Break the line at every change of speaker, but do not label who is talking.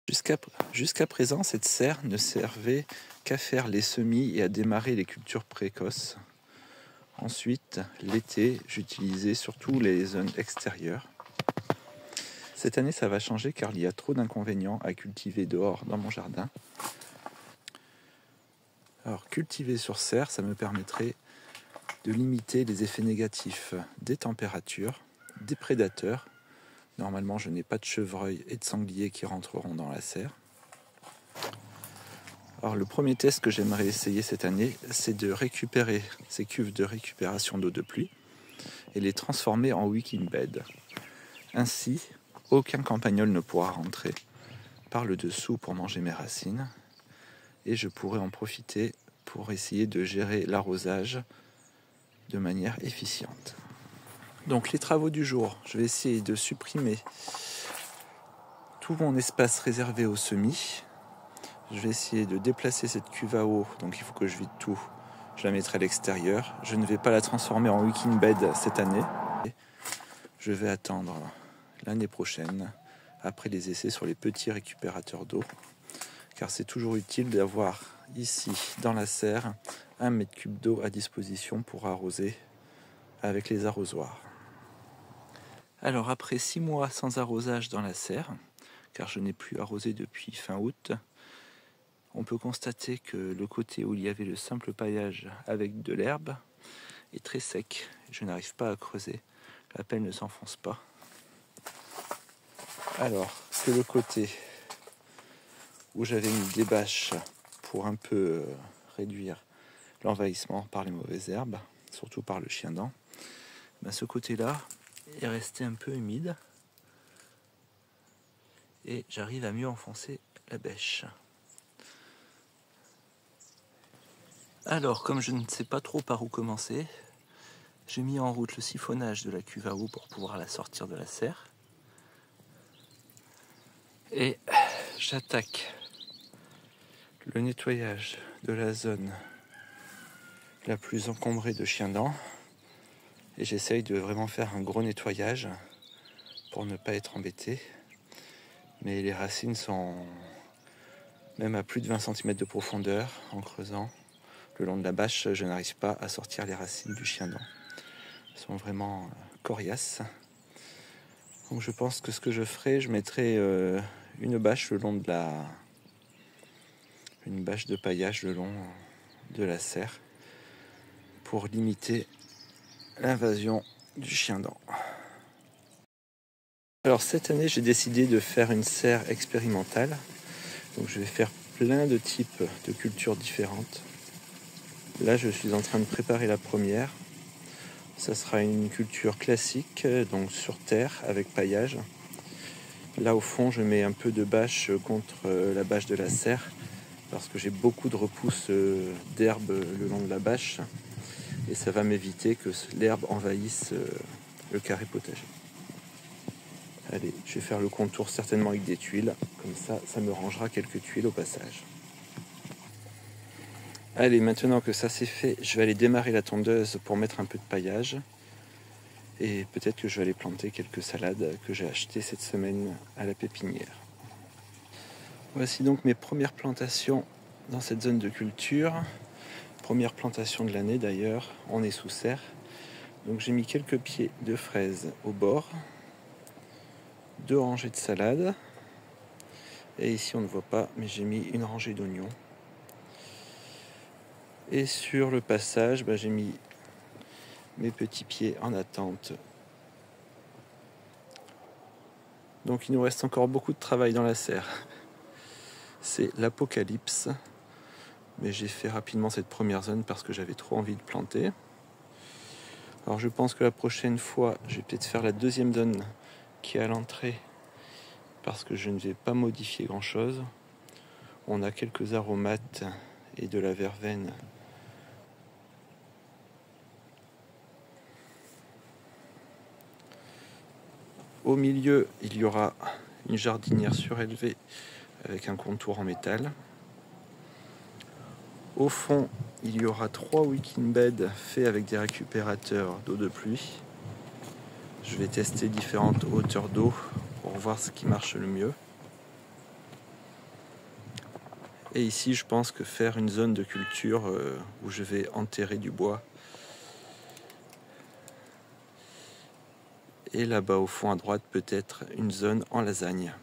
Jusqu'à présent, cette serre ne servait qu'à faire les semis et à démarrer les cultures précoces. Ensuite, l'été, j'utilisais surtout les zones extérieures. Cette année, ça va changer car il y a trop d'inconvénients à cultiver dehors dans mon jardin. Alors, cultiver sur serre, ça me permettrait de limiter les effets négatifs des températures, des prédateurs. Normalement, je n'ai pas de chevreuils et de sangliers qui rentreront dans la serre. Alors, le premier test que j'aimerais essayer cette année, c'est de récupérer ces cuves de récupération d'eau de pluie et les transformer en wicking bed. Ainsi, aucun campagnol ne pourra rentrer par le dessous pour manger mes racines et je pourrai en profiter pour essayer de gérer l'arrosage de manière efficiente. Donc les travaux du jour, je vais essayer de supprimer tout mon espace réservé aux semis. Je vais essayer de déplacer cette cuve à eau, donc il faut que je vide tout. Je la mettrai à l'extérieur. Je ne vais pas la transformer en wicking bed cette année. Je vais attendre l'année prochaine, après les essais sur les petits récupérateurs d'eau, car c'est toujours utile d'avoir ici, dans la serre, 1 mètre cube d'eau à disposition pour arroser avec les arrosoirs. Alors après 6 mois sans arrosage dans la serre, car je n'ai plus arrosé depuis fin août, on peut constater que le côté où il y avait le simple paillage avec de l'herbe est très sec. Je n'arrive pas à creuser, la pelle ne s'enfonce pas. Alors que le côté où j'avais mis des bâches pour un peu réduire l'envahissement par les mauvaises herbes, surtout par le chien-dent, ce côté-là est resté un peu humide et j'arrive à mieux enfoncer la bêche. Alors, comme je ne sais pas trop par où commencer, j'ai mis en route le siphonnage de la cuve à eau pour pouvoir la sortir de la serre. Et j'attaque le nettoyage de la zone la plus encombrée de chiens-dents. Et j'essaye de vraiment faire un gros nettoyage pour ne pas être embêté. Mais les racines sont même à plus de 20 cm de profondeur. En creusant le long de la bâche, je n'arrive pas à sortir les racines du chien-dent. Elles sont vraiment coriaces. Donc je pense que ce que je ferai, je mettrai une bâche le long de une bâche de paillage le long de la serre pour limiter l'invasion du chien-dent. Alors cette année, j'ai décidé de faire une serre expérimentale. Donc je vais faire plein de types de cultures différentes. Là, je suis en train de préparer la première. Ça sera une culture classique, donc sur terre avec paillage. Là au fond, je mets un peu de bâche contre la bâche de la serre parce que j'ai beaucoup de repousses d'herbe le long de la bâche et ça va m'éviter que l'herbe envahisse le carré potager. Allez, je vais faire le contour certainement avec des tuiles, comme ça me rangera quelques tuiles au passage. Allez, maintenant que ça c'est fait, je vais aller démarrer la tondeuse pour mettre un peu de paillage. Et peut-être que je vais aller planter quelques salades que j'ai achetées cette semaine à la pépinière. Voici donc mes premières plantations dans cette zone de culture. Première plantation de l'année d'ailleurs, on est sous serre. Donc j'ai mis quelques pieds de fraises au bord, 2 rangées de salades. Et ici on ne voit pas, mais j'ai mis une rangée d'oignons. Et sur le passage, j'ai mis mes petits pieds en attente. Donc il nous reste encore beaucoup de travail dans la serre. C'est l'apocalypse. Mais j'ai fait rapidement cette première zone parce que j'avais trop envie de planter. Alors je pense que la prochaine fois, je vais peut-être faire la deuxième zone qui est à l'entrée parce que je ne vais pas modifier grand-chose. On a quelques aromates et de la verveine. Au milieu, il y aura une jardinière surélevée avec un contour en métal. Au fond, il y aura 3 wicking beds faits avec des récupérateurs d'eau de pluie. Je vais tester différentes hauteurs d'eau pour voir ce qui marche le mieux. Et ici, je pense que faire une zone de culture où je vais enterrer du bois. Et là-bas, au fond à droite, peut-être une zone en lasagne.